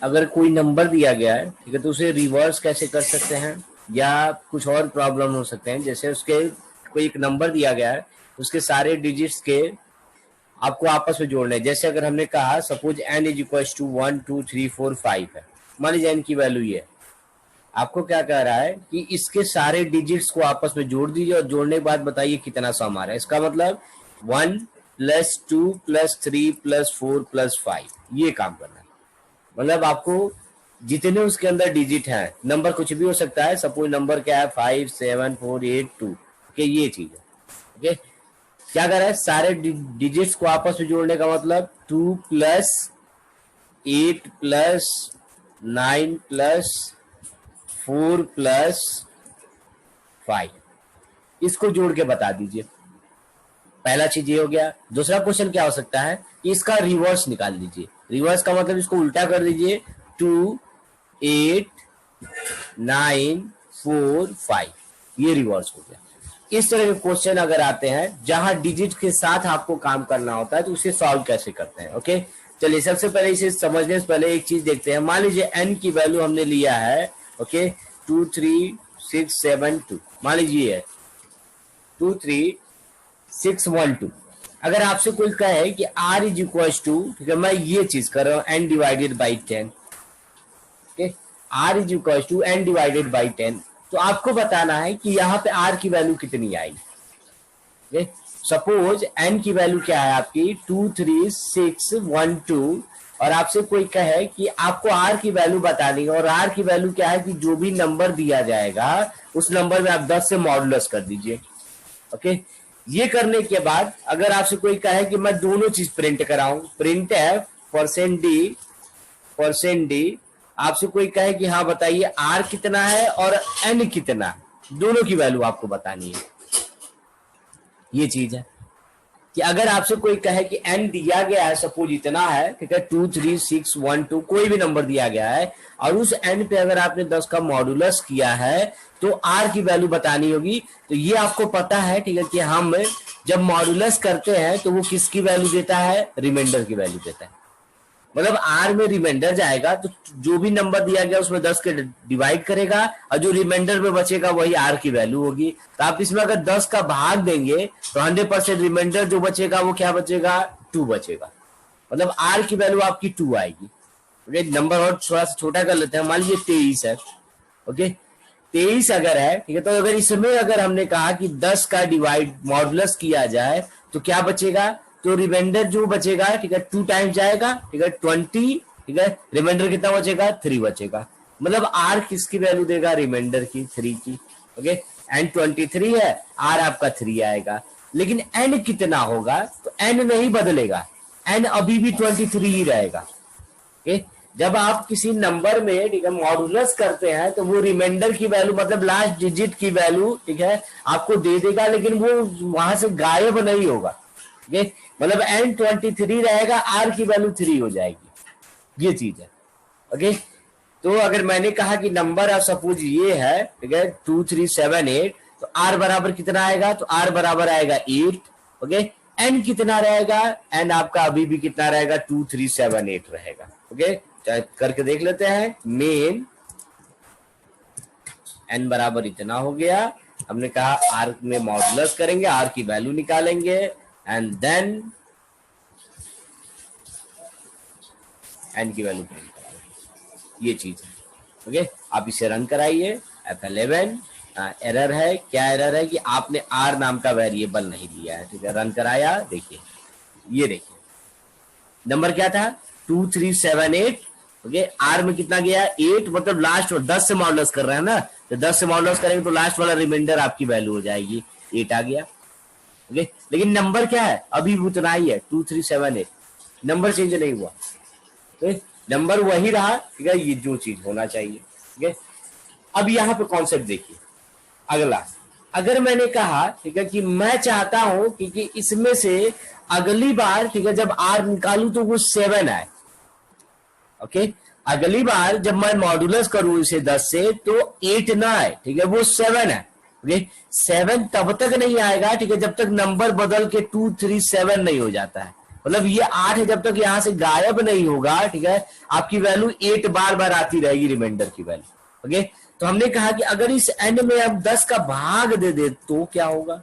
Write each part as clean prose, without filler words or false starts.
अगर कोई नंबर दिया गया है, ठीक है, तो उसे रिवर्स कैसे कर सकते हैं, या कुछ और प्रॉब्लम हो सकते हैं। जैसे उसके कोई एक नंबर दिया गया है, उसके सारे डिजिट्स के आपको आपस में जोड़ना है। जैसे अगर हमने कहा suppose n is equal to 1 2 3 4 5 है, मान लीजिए n की वैल्यू ये है, आपको क्या कह रहा है कि इसके सारे डिजिट्स को आपस में जोड़ दीजिए और जोड़ने के बाद बताइए कितना सम आ रहा है। इसका मतलब 1 + 2 + 3 + 4 + 5, ये काम करना है। मतलब आपको जितने उसके अंदर डिजिट हैं, नंबर कुछ भी हो सकता है, सपोज नंबर क्या है 5 7 4 8 2, ओके, ये चीज है। ओके, क्या कर रहा है, सारे डिजिट्स को आपस में जोड़ने का मतलब 2 + 8 + 9 + 4 + 5, इसको जोड़ के बता दीजिए। पहला चीज ये हो गया। दूसरा क्वेश्चन क्या हो सकता है कि इसका रिवर्स निकाल दीजिए। रिवर्स का मतलब इसको उल्टा कर दीजिए, 2 8 9 4 5, ये रिवर्स हो गया। इस तरह के क्वेश्चन अगर आते हैं जहां डिजिट के साथ आपको काम करना होता है, तो उसे सॉल्व कैसे करते हैं। ओके, चलिए सबसे पहले इसे समझने से पहले एक चीज देखते हैं। मान लीजिए n की वैल्यू हमने लिया है, ओके, 2 3 6 7 2, मान लीजिए है 2 3 6 1 2। अगर आपसे कोई कहे कि r इज इक्वल टू, ठीक है, मैं ये चीज कर रहा हूं n divided by 10, r is equal to n divided by 10, तो आपको बताना है कि यहाँ पे r की वैल्यू कितनी आएगी। सपोज n की वैल्यू क्या है आपकी 2 3 6 1 2, और आपसे कोई कहे कि आपको r की वैल्यू बतानी है, और r की वैल्यू क्या है कि जो भी नंबर दिया जाएगा उस नंबर में आप 10 से मॉडुलस कर दीजिए। ओके, ये करने के बाद अगर आपसे कोई कहे कि मैं दोनों चीज प्रिंट कराऊं, प्रिंट है %d, आपसे कोई कहे कि हाँ बताइए r कितना है और n कितना, दोनों की वैल्यू आपको बतानी है। ये चीज है कि अगर आपसे कोई कहे कि n दिया गया है, सपोज इतना है, ठीक है, 2 3 6 1 2, कोई भी नंबर दिया गया है, और उस n पे अगर आपने 10 का मॉडुलस किया है तो r की वैल्यू बतानी होगी। तो ये आपको पता है, ठीक है, कि हम जब मॉडुलस करते हैं तो वो किसकी वैल्यू देता है, रिमाइंडर की वैल्यू देता है। मतलब r में रिमाइंडर जाएगा तो जो भी नंबर दिया गया उसमें 10 के डिवाइड करेगा, और जो रिमाइंडर में बचेगा वही r की वैल्यू होगी। तो आप इसमें अगर 10 का भाग देंगे तो 100% रिमाइंडर जो बचेगा वो क्या बचेगा, 2 बचेगा। मतलब r की वैल्यू आपकी 2 आएगी। ओके, नंबर और थोड़ा सा छोटा कर लेते हैं, मान लीजिए 23 है। ओके, 23 अगर है, ठीक है, तो अगर इसमें अगर हमने कहा कि 10 का डिवाइड मॉडुलस किया जाए तो क्या बचेगा, तो रिमाइंडर जो बचेगा, ठीक है, 2 टाइम्स जाएगा, ठीक है, 20, ठीक है, रिमाइंडर कितना बचेगा, 3 बचेगा। मतलब r किसकी वैल्यू देगा, रिमाइंडर की, 3 की। ओके, n 23 है, r आपका 3 आएगा। लेकिन n कितना होगा, तो n नहीं बदलेगा, n अभी भी 23 ही रहेगा। ओके, जब आप किसी नंबर में, ठीक है, मॉडुलस करते हैं तो वो रिमाइंडर की वैल्यू, मतलब लास्ट डिजिट की वैल्यू, ठीक है, आपको दे देगा, लेकिन वो वहां से गायब नहीं होगा। मतलब n 23 रहेगा, r की वैल्यू 3 हो जाएगी। ये चीज है। ओके, तो अगर मैंने कहा कि नंबर ऑफ सपोज ये है, ठीक है, 2 3 7 8, तो r बराबर कितना आएगा, तो r बराबर आएगा 8। ओके, n कितना रहेगा, n आपका अभी भी कितना रहेगा, 2 3 7 8 रहेगा। ओके, करके देख लेते हैं। मेन n बराबर इतना हो गया, हमने कहा r में मॉडुलस करेंगे, r की वैल्यू निकालेंगे, एंड देन n की वैल्यू प्रिंट कराएंगे। ये चीज है। ओके, आप इसे रन कराइए। F11 एरर है। क्या एरर है कि आपने r नाम का वेरिएबल नहीं दिया है। ठीक है, रन कराया, देखिए, ये देखिए नंबर क्या था, 2 3 7 8। ओके, r में कितना गया, 8, मतलब लास्ट 10 से मॉडुलस कर रहे हैं ना, तो 10 से मॉडुलस करेंगे तो लास्ट वाला रिमाइंडर आपकी वैल्यू हो जाएगी, 8 आ गया। ओके, लेकिन नंबर क्या है, अभी उतना ही है, 2 3 7 8, नंबर चेंज नहीं हुआ। नंबर वही रहा। ठीक है, ये जो चीज होना चाहिए। ठीक है, अब यहाँ पे कॉन्सेप्ट देखिए। अगला, अगर मैंने कहा, ठीक है, कि मैं चाहता हूं कि इसमें से अगली बार, ठीक है, जब r निकालू तो वो 7 आए। ओके, अगली बार जब मैं मॉडुलस करूं इसे 10 से तो 8 ना आए, ठीक है, वो 7 है। ओके, 7 तब तक नहीं आएगा, ठीक है, जब तक नंबर बदल के 2 3 7 नहीं हो जाता है। मतलब ये 8 जब तक यहां से गायब नहीं होगा, ठीक है, आपकी वैल्यू 8 बार बार आती रहेगी रिमाइंडर की वैल्यू। ओके, तो हमने कहा कि अगर इस एन में आप 10 का भाग दे दे तो क्या होगा।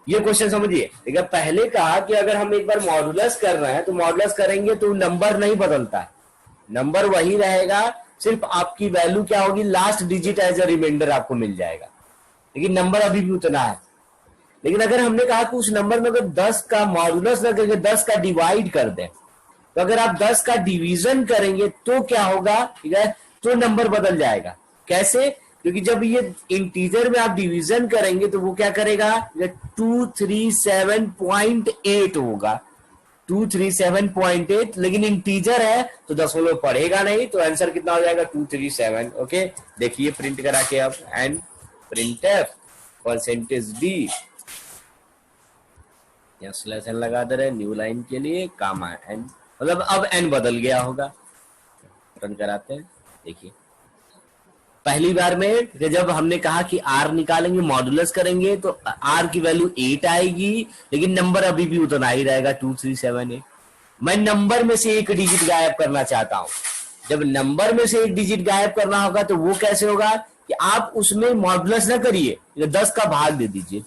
ये क्वेश्चन समझिए, ठीक है। पहले कहा कि अगर हम एक बार मॉडुलस कर रहे हैं तो मॉडुलस करेंगे तो नंबर नहीं बदलता है, नंबर वही रहेगा, सिर्फ आपकी वैल्यू क्या होगी, last digit as a reminder आपको मिल जाएगा, लेकिन नंबर अभी भी उतना है। लेकिन अगर हमने कहा कि उस नंबर में अगर 10 का मॉडुलस न करके 10 का डिवाइड कर दें, तो अगर आप 10 का डिवीजन करेंगे तो क्या होगा, ठीक है, तो नंबर बदल जाएगा। कैसे, क्योंकि जब ये इंटीजर में आप डिवीजन करेंगे तो वो क्या करेगा, 237.8 होगा, 237.8, लेकिन इंटीजर है तो दशमलव पढ़ेगा नहीं, तो आंसर कितना हो जाएगा 237। ओके, देखिए प्रिंट करा के अब, and print F percentage D, या स्लैश एन लगा दे रहे न्यू लाइन के लिए, कामा एन, मतलब अब एन बदल गया होगा। रन कराते हैं, देखिए पहली बार में जब हमने कहा कि आर निकालेंगे मॉडुलस करेंगे तो आर की वैल्यू 8 आएगी, लेकिन नंबर अभी भी उतना ही रहेगा 2378। मैं नंबर में से एक डिजिट गायब करना चाहता हूं। जब नंबर में से एक डिजिट गायब करना होगा तो वो कैसे होगा कि आप उसमें मॉडुलस ना करिए, 10 का भाग दे दीजिए।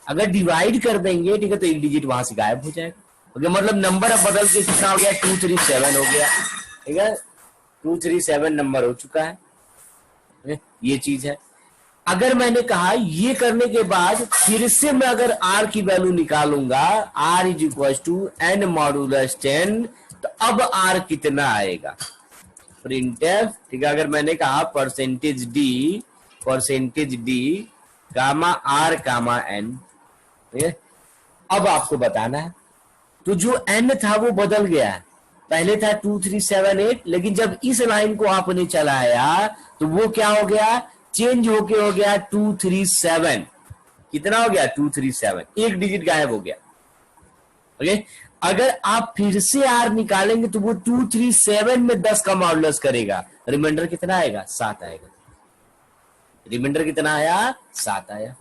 अगर डिवाइड कर देंगे, ठीक है, तो एक डिजिट वहां से गायब हो जाएगा। ओके, मतलब नंबर अब बदल के कितना हो गया, 237 हो गया, ठीक है, 237 नंबर हो चुका है। ये चीज है। अगर मैंने कहा ये करने के बाद फिर से मैं अगर आर की वैल्यू निकालूंगा, R is equal to N modulus 10, तो अब आर कितना आएगा, प्रिंटफ, ठीक है। अगर मैंने कहा percentage D comma are comma N, ठीक है, अब आपको बताना है। तो जो एन था वो बदल गया है, पहले था 2378, लेकिन जब इस लाइन को आपने चलाया तो वो क्या हो गया, चेंज होके हो गया 237। कितना हो गया, 237, एक डिजिट गायब हो गया। ओके, अगर आप फिर से आर निकालेंगे तो वो 237 में 10 का मॉडुलस करेगा, रिमाइंडर कितना आएगा, 7 आएगा। रिमाइंडर कितना आया, 7 आया।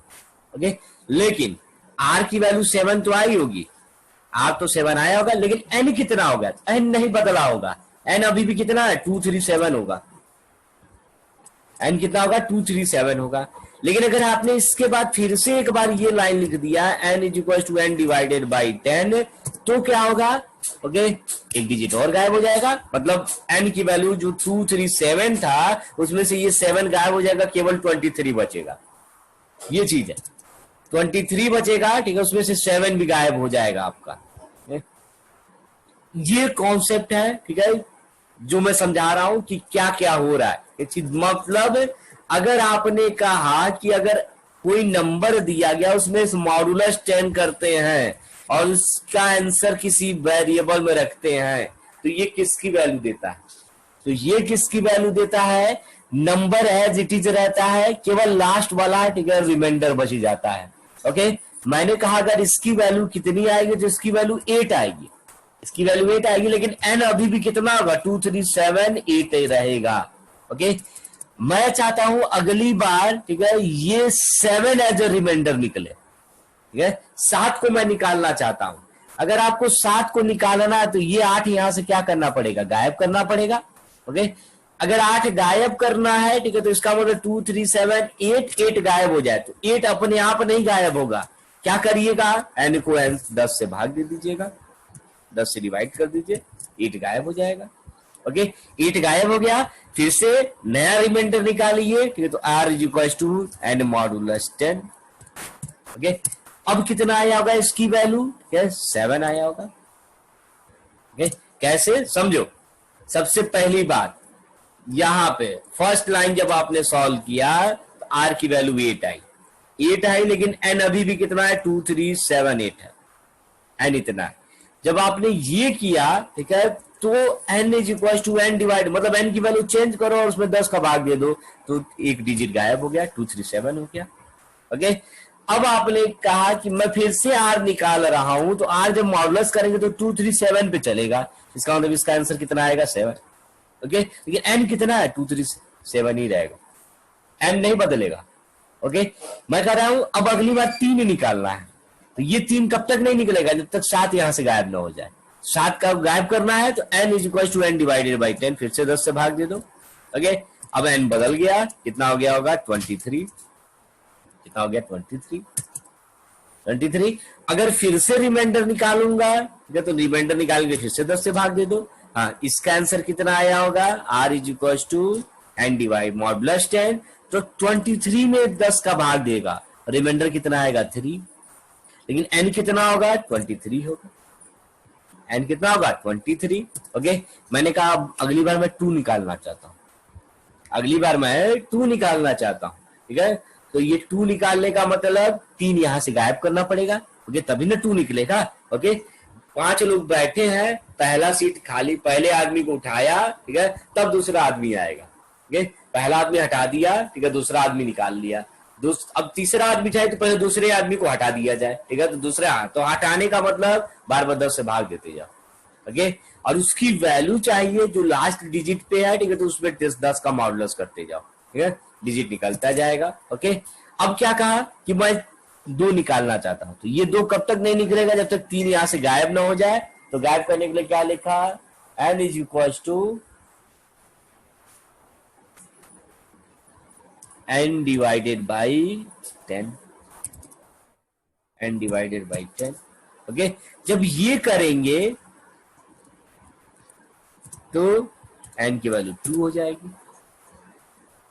ओके, लेकिन आर की वैल्यू 7 तो आई होगी, आर तो 7 आया होगा, लेकिन एन कितना होगा, एन नहीं बदला होगा, एन अभी भी कितना है, 237 होगा, एन कितना होगा, 237 होगा। लेकिन अगर आपने इसके बाद फिर से एक बार ये लाइन लिख दिया, N is equal to N divided by 10, तो क्या होगा, ओके, एक डिजिट और गायब हो जाएगा। मतलब एन की वैल्यू जो 237 था उसमें से ये 7 गायब हो जाएगा, केवल 23 बचेगा। ये चीज है, 23 बचेगा, ठीक है, उसमें से 7 भी गायब हो जाएगा आपका। ये कॉन्सेप्ट है, ठीक है, जो मैं समझा रहा हूं कि क्या क्या हो रहा है। मतलब अगर आपने कहा कि अगर कोई नंबर दिया गया उसमें मॉडुलस 10 करते हैं और उसका आंसर किसी वेरिएबल में रखते हैं, तो ये किसकी वैल्यू देता है, तो ये किसकी वैल्यू देता है, नंबर एज इट इज रहता है, केवल लास्ट वाला, ठीक है, रिमाइंडर बच जाता है। ओके, मैंने कहा अगर इसकी वैल्यू कितनी आएगी, तो इसकी वैल्यू 8 आएगी, इसकी वैल्यू 8 आएगी, लेकिन एन अभी भी कितना होगा, 237 रहेगा। ओके, मैं चाहता हूं अगली बार, ठीक है, ये 7 एज अ रिमाइंडर निकले, ठीक है, 7 को मैं निकालना चाहता हूं। अगर आपको 7 को निकालना है तो ये 8 यहां से क्या करना पड़ेगा, गायब करना पड़ेगा। ओके, अगर 8 गायब करना है, ठीक है, तो इसका मतलब 237 8 गायब हो जाए, तो 8 अपने आप नहीं गायब होगा, क्या करिएगा, एन को 10 से भाग दे दीजिएगा, 10 से डिवाइड कर दीजिए, 8 गायब हो जाएगा। ओके, 8 गायब हो गया, फिर से नया रिमाइंडर निकालिए, ठीक है, तो R is equal to N modulus 10। Okay, अब कितना आया होगा इसकी वैल्यू, 7 आया होगा। ओके, कैसे समझो, सबसे पहली बात यहां पे फर्स्ट लाइन जब आपने सॉल्व किया तो आर की वैल्यू 8 आई, लेकिन एन अभी भी कितना है, 2378 है, एन इतना है। जब आपने ये किया, ठीक है, तो N is equal to N divide, मतलब एन की वैल्यू चेंज करो और उसमें 10 का भाग दे दो, तो एक डिजिट गायब हो गया, 237 हो गया। ओके, अब आपने कहा कि मैं फिर से आर निकाल रहा हूं, तो आर जब मॉडुलस करेंगे तो 237 पे चलेगा, इसका मतलब इसका आंसर कितना आएगा, 7। ओके, लेकिन एन कितना है, 237 ही रहेगा, एन नहीं बदलेगा। ओके, मैं कह रहा हूं अब अगली बार 3 निकालना है, तो ये 3 कब तक नहीं निकलेगा? जब तक 7 यहां से गायब ना हो जाए। 7 का गायब करना है तो n is equal to n divided by 10, फिर से 10 से भाग दे दो। ओके, अब n बदल गया, कितना हो गया होगा? 23। कितना हो गया? 23। अगर फिर से रिमाइंडर निकालूंगा, ठीक है, तो रिमाइंडर निकालेंगे, फिर से 10 से भाग दे दो। हाँ, इसका आंसर कितना आया होगा? r is equal to n divide modulus 10। तो 23 में 10 का भाग देगा, रिमाइंडर कितना आएगा? 3। लेकिन n कितना होगा? 23 होगा। n कितना होगा? 23। ओके, मैंने कहा अगली बार मैं 2 निकालना चाहता हूं, अगली बार मैं 2 निकालना चाहता हूं, ठीक है। तो ये 2 निकालने का मतलब 3 यहां से गायब करना पड़ेगा, ओके, तभी ना 2 निकलेगा। ओके, 5 लोग बैठे हैं, पहला सीट खाली, पहले आदमी को उठाया, ठीक है, तब दूसरा आदमी आएगा। ओके, पहला आदमी हटा दिया, ठीक है, दूसरा आदमी निकाल लिया। अब तीसरा आदमी चाहे तो पहले दूसरे आदमी को हटा दिया जाए, ठीक है, तो दूसरे तो हटाने का मतलब बार बार 10 से भाग देते जाओ। ओके, और उसकी वैल्यू चाहिए जो लास्ट डिजिट पे है, ठीक है, तो उसमें 10 का मॉडुलस करते जाओ, ठीक है, डिजिट निकलता जाएगा। ओके, अब क्या कहा कि मैं 2 निकालना चाहता हूं, तो ये 2 कब तक नहीं निकलेगा? जब तक 3 यहां से गायब ना हो जाए। तो गायब करने के लिए क्या लिखा? n is equal to n divided by 10, n divided by 10। Okay, जब ये करेंगे तो n की वैल्यू 2 हो जाएगी।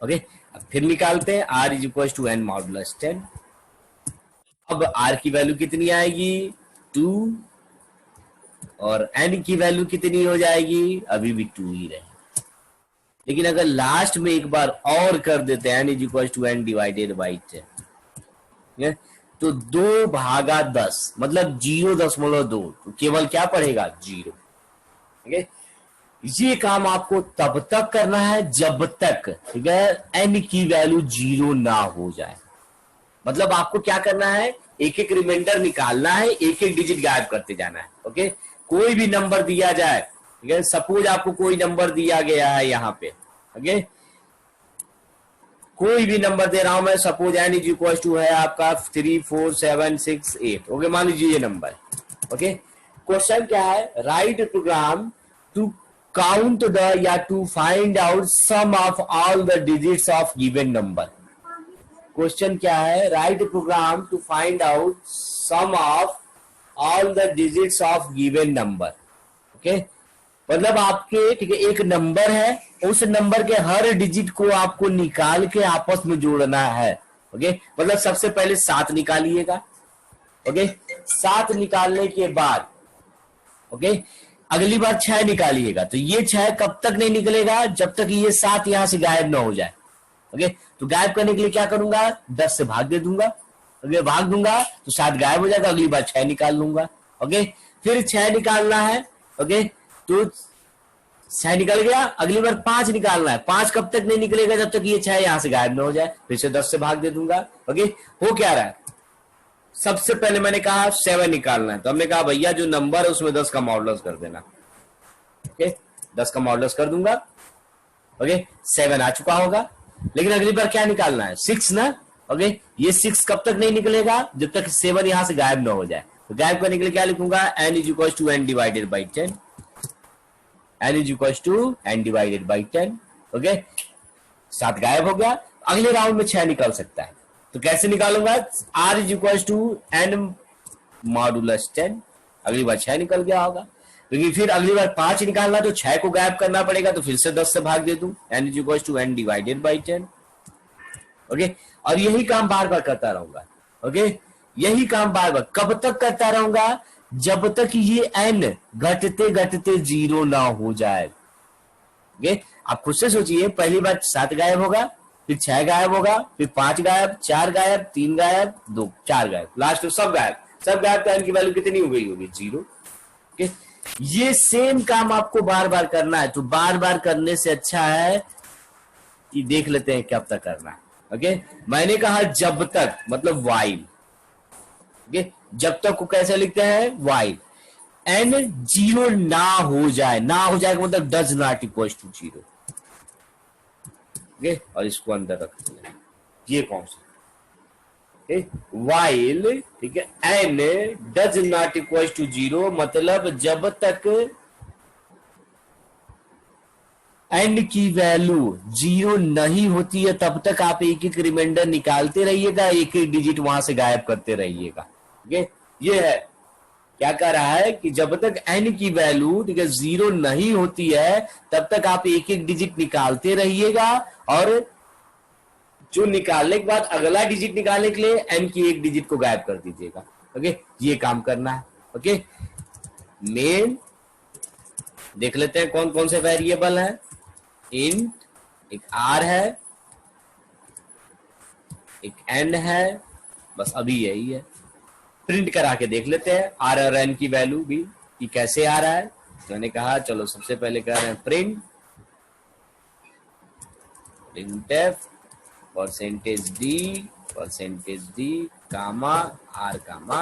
ओके, अब फिर निकालते हैं, r is equal to n modulus 10। अब r की वैल्यू कितनी आएगी? 2, और n की वैल्यू कितनी हो जाएगी? अभी भी 2 ही रहे। लेकिन अगर लास्ट में एक बार और कर देते हैं n is equal to n divided by 10, तो 2 भागा 10 मतलब 0.2, तो केवल क्या पड़ेगा? 0। ठीक है, ये काम आपको तब तक करना है जब तक, ठीक है, n की वैल्यू 0 ना हो जाए। मतलब आपको क्या करना है? एक एक रिमाइंडर निकालना है, एक एक डिजिट गायब करते जाना है। ओके, कोई भी नंबर दिया जाए, ठीक है, सपोज आपको कोई नंबर दिया गया है यहां पे, ओके, कोई भी नंबर दे रहा हूं मैं, suppose n is equal to है आपका 3 4 7 6 8। ओके, मान लीजिए ये नंबर। ओके, क्वेश्चन क्या है? Write program to count the या to find out sum of all the digits of given number. Question क्या है? Write program to find out sum of all the digits of given number. Okay, मतलब आपके, ठीक है, एक number है, उस नंबर के हर डिजिट को आपको निकाल के आपस में जोड़ना है। ओके, मतलब सबसे पहले 7 निकालिएगा। ओके, 7 निकालने के बाद, ओके, अगली बार 6 निकालिएगा। तो ये 6 कब तक नहीं निकलेगा? जब तक ये 7 यहां से गायब ना हो जाए। ओके, तो गायब करने के लिए क्या करूंगा? 10 से भाग दे दूंगा। अगर भाग दूंगा तो 7 गायब हो जाएगा, अगली बार 6 निकाल लूंगा। ओके, फिर 6 निकालना है। ओके, तो 6 निकल गया, अगली बार 5 निकालना है। 5 कब तक नहीं निकलेगा? जब तक ये 6 यहां से गायब ना हो जाए। फिर से 10 से भाग दे दूंगा। ओके, हो क्या रहा है? सबसे पहले मैंने कहा 7 निकालना है, तो हमने कहा भैया जो नंबर है उसमें 10 का मॉडुलस कर देना। ओके, 10 का मॉडुलस कर दूंगा। ओके, 7 आ चुका होगा, लेकिन अगली बार क्या निकालना है? 6 ना। ओके, ये 6 कब तक नहीं निकलेगा? जब तक 7 यहां से गायब ना हो जाए। तो गायब करने के लिए क्या लिखूंगा? n is equal to n divided by 10, n is equal to n divided by 10। Okay, 7 गायब हो गया, अगले राउंड में 6 निकल सकता है। तो कैसे निकालूंगा? r is equal to n modulus 10, अगली बार 6 निकल गया होगा। क्योंकि फिर अगली बार 5 निकालना, तो 6 को गायब करना पड़ेगा, तो फिर से 10 से भाग दे दूं। n is equal to n divided by 10। Okay, और यही काम बार बार करता रहूंगा। ओके, यही काम बार बार कब तक करता रहूंगा? जब तक ये n घटते घटते 0 ना हो जाए। ओके, आप खुद से सोचिए, पहली बार 7 गायब होगा, फिर 6 गायब होगा, फिर 5 गायब, 4 गायब, 3 गायब, 2 4 गायब, लास्ट में सब गायब। सब गायब, तो n की वैल्यू कितनी हो गई होगी? 0। ओके, ये सेम काम आपको बार बार करना है। तो बार बार करने से अच्छा है कि देख लेते हैं कब तक करना है। ओके, मैंने कहा जब तक, मतलब वाइल। ओके, जब तक को कैसे लिखते हैं? वाइल n 0 ना हो जाए। ना हो जाएगा मतलब does not equal to 0। Okay, और इसको अंदर रख दिया। ये कौन सा? वाइल, ठीक है, N does not equal to 0, मतलब जब तक एन की वैल्यू 0 नहीं होती है तब तक आप एक एक रिमाइंडर निकालते रहिएगा, एक एक डिजिट वहां से गायब करते रहिएगा। ठीक है, ये है क्या कह रहा है कि जब तक एन की वैल्यू, ठीक है, 0 नहीं होती है तब तक आप एक एक डिजिट निकालते रहिएगा, और जो निकालने के बाद अगला डिजिट निकालने के लिए एन की एक डिजिट को गायब कर दीजिएगा। ओके, ये काम करना है। ओके, मेन देख लेते हैं कौन कौन से वेरिएबल है। इंट, एक आर है, एक एन है, बस अभी यही है। प्रिंट करा के देख लेते हैं आर और एन की वैल्यू भी कि कैसे आ रहा है। मैंने कहा चलो सबसे पहले कर रहे हैं printf percentage D comma are comma,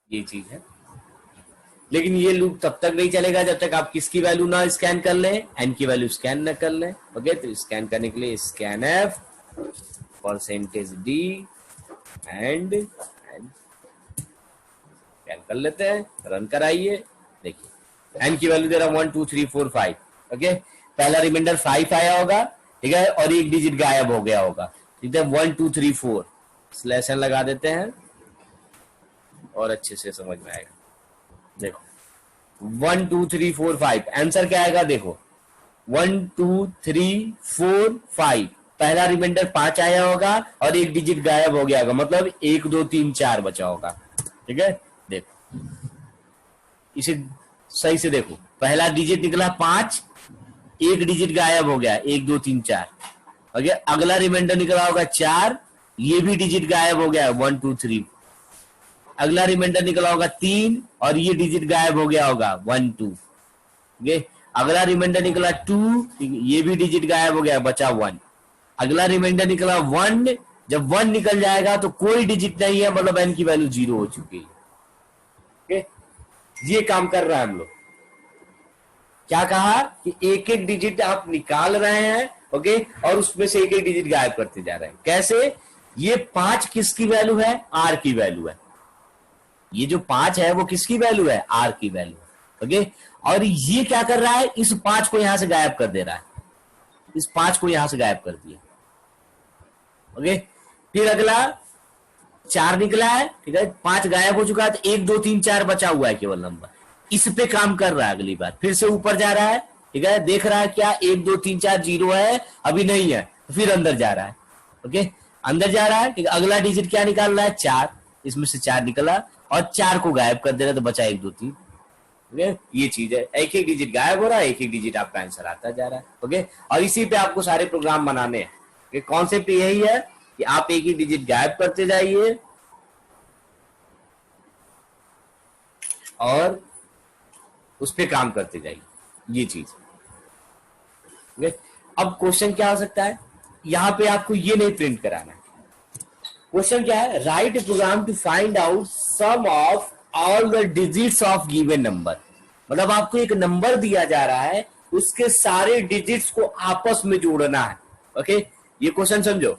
ये चीज है। लेकिन ये लूप तब तक नहीं चलेगा जब तक आप किसकी वैल्यू ना स्कैन कर लें, एन की वैल्यू स्कैन न कर लें। ओके, तो स्कैन करने के लिए scan F percentage D and scan कर लेते हैं, रन कराइए। देखिए एन की वैल्यू दे रहा 1 2 3 4 5। ओके, पहला रिमाइंडर 5 आया होगा, ठीक है, और एक डिजिट गायब हो गया होगा। ठीक है, 1 2 3 4 स्लैश एन लगा देते हैं और अच्छे से समझ में आएगा। देखो 1 2 3 4 5 आंसर क्या आएगा, देखो 1 2 3 4 5, पहला रिमाइंडर 5 आया होगा और एक डिजिट गायब हो गया होगा, मतलब 1 2 3 4 बचा होगा। ठीक है, देखो इसे सही से देखो, पहला डिजिट निकला 5, एक डिजिट गायब हो गया 1 2 3 4। ओके, अगला रिमाइंडर निकला होगा 4, ये भी डिजिट गायब हो गया 1 2 3। अगला रिमाइंडर निकला होगा 3 और ये डिजिट गायब हो गया होगा 1 2। अगला रिमाइंडर निकला 2, ये भी डिजिट गायब हो गया, बचा 1। अगला रिमाइंडर निकला 1, जब 1 निकल जाएगा तो कोई डिजिट नहीं है, मतलब एन की वैल्यू 0 हो चुकी है। ये काम कर रहा है हम लोग। क्या कहा कि एक एक डिजिट आप निकाल रहे हैं, ओके, और उसमें से एक एक डिजिट गायब करते जा रहे हैं। कैसे? ये 5 किसकी वैल्यू है, आर की वैल्यू है। ये जो 5 है वो किसकी वैल्यू है, आर की वैल्यू। ओके, और ये क्या कर रहा है, इस 5 को यहां से गायब कर दे रहा है, इस 5 को यहां से गायब कर दिया। ओके, फिर अगला 4 निकला है, ठीक है, 5 गायब हो चुका है, तो 1 2 3 4 बचा हुआ है केवल नंबर, इस पे काम कर रहा है। अगली बार फिर से ऊपर जा रहा है, ठीक है, देख रहा है क्या 1 2 3 4 0 है, अभी नहीं है, फिर अंदर जा रहा है। ओके, अंदर जा रहा है, ठीक है, अगला डिजिट क्या निकाल रहा है, 4, इसमें से 4 निकला और 4 को गायब कर दे रहा है, तो बचा 1 2 3। ओके, ये चीज है, एक एक डिजिट गायब हो रहा है, एक एक डिजिट आपका आंसर आता जा रहा है। ओके, और इसी पे आपको सारे प्रोग्राम बनाने हैं। कॉन्सेप्ट यही है कि आप एक ही डिजिट गायब करते जाइए और उस पर काम करते जाइए, ये चीज। अब क्वेश्चन क्या हो सकता है, यहां पे आपको ये नहीं प्रिंट कराना है। क्वेश्चन क्या है, write program to find out sum of all the digits of given number. मतलब आपको एक नंबर दिया जा रहा है, उसके सारे डिजिट्स को आपस में जोड़ना है। ओके, ये क्वेश्चन समझो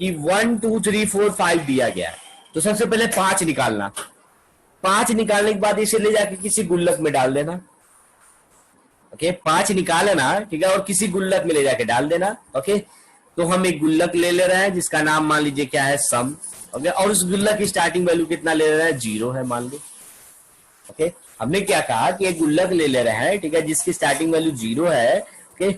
कि 1 2 3 4 5 दिया गया है, तो सबसे पहले 5 निकालना। 5 निकालने के बाद इसे ले जाके किसी गुल्लक में डाल देना। ओके, 5 निकालना, ठीक है, और किसी गुल्लक में ले जाके डाल देना। ओके, तो हम एक गुल्लक ले रहे हैं जिसका नाम मान लीजिए क्या है, सम। ओके, और उस गुल्लक की स्टार्टिंग वैल्यू कितना ले रहे हैं, 0 है मान लो। ओके, हमने क्या कहा कि एक गुल्लक ले रहे हैं, ठीक है, जिसकी स्टार्टिंग वैल्यू 0 है। ओके,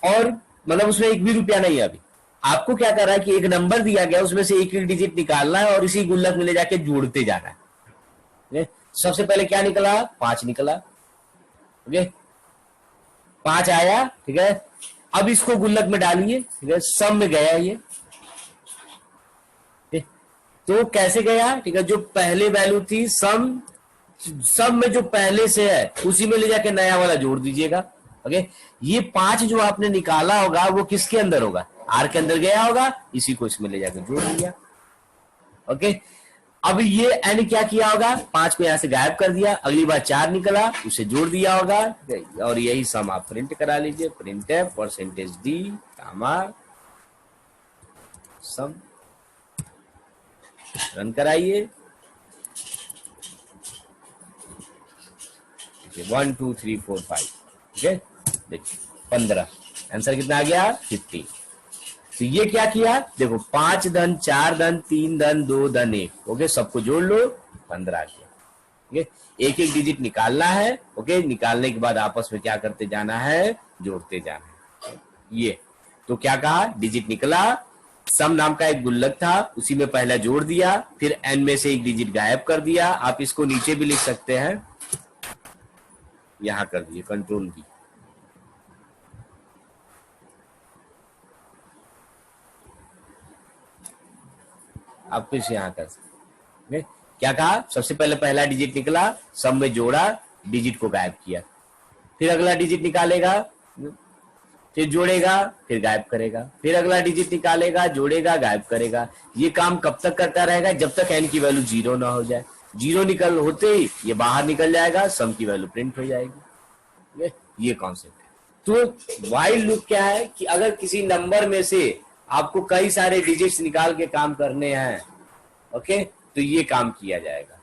और मतलब उसमें एक भी रुपया नहीं है। अभी आपको क्या कर रहा है कि एक नंबर दिया गया, उसमें से एक एक डिजिट निकालना है और इसी गुल्लक में ले जाके जोड़ते जाना है। सबसे पहले क्या निकला, 5 निकला। ओके, 5 आया, ठीक है, अब इसको गुल्लक में डालिए, ठीक है, सम में गया ये, तो कैसे गया, ठीक है, जो पहले वैल्यू थी सम में जो पहले से है उसी में ले जाके नया वाला जोड़ दीजिएगा। ओके, ये 5 जो आपने निकाला होगा वो किसके अंदर होगा, आर के अंदर गया होगा, इसी को इसमें ले जाकर जोड़ दिया। ओके, अब ये एन क्या किया होगा, 5 को यहां से गायब कर दिया, अगली बार 4 निकला, उसे जोड़ दिया होगा, और यही सम आप प्रिंट करा लीजिए। प्रिंट है परसेंटेज डी कामा सम, रन कराइए। 1 2 3 4 5, ठीक है, देखिए 15, आंसर कितना आ गया 50। तो ये क्या किया, देखो 5 धन 4 धन 3 धन 2 धन 1, ओके, सबको जोड़ लो, 15 आ गया। ठीक है, एक एक डिजिट निकालना है, ओके, निकालने के बाद आपस में क्या करते जाना है, जोड़ते जाना है। ये तो क्या कहा, डिजिट निकला, सम नाम का एक गुल्लक था, उसी में पहला जोड़ दिया, फिर एन में से एक डिजिट गायब कर दिया। आप इसको नीचे भी लिख सकते हैं, यहां कर दिए कंट्रोल भी, आप फिर से यहां कर सकते। क्या कहा, सबसे पहले पहला डिजिट निकला, सम में जोड़ा, डिजिट को गायब किया, फिर अगला डिजिट निकालेगा, फिर जोड़ेगा, फिर गायब करेगा, फिर अगला डिजिट निकालेगा, जोड़ेगा, गायब करेगा। ये काम कब तक करता रहेगा, जब तक एन की वैल्यू 0 ना हो जाए। 0 निकल होते ही ये बाहर निकल जाएगा, सम की वैल्यू प्रिंट हो जाएगी। ये कॉन्सेप्ट है। तो व्हाइल लूप क्या है कि अगर किसी नंबर में से आपको कई सारे डिजिट्स निकाल के काम करने हैं, ओके, तो ये काम किया जाएगा।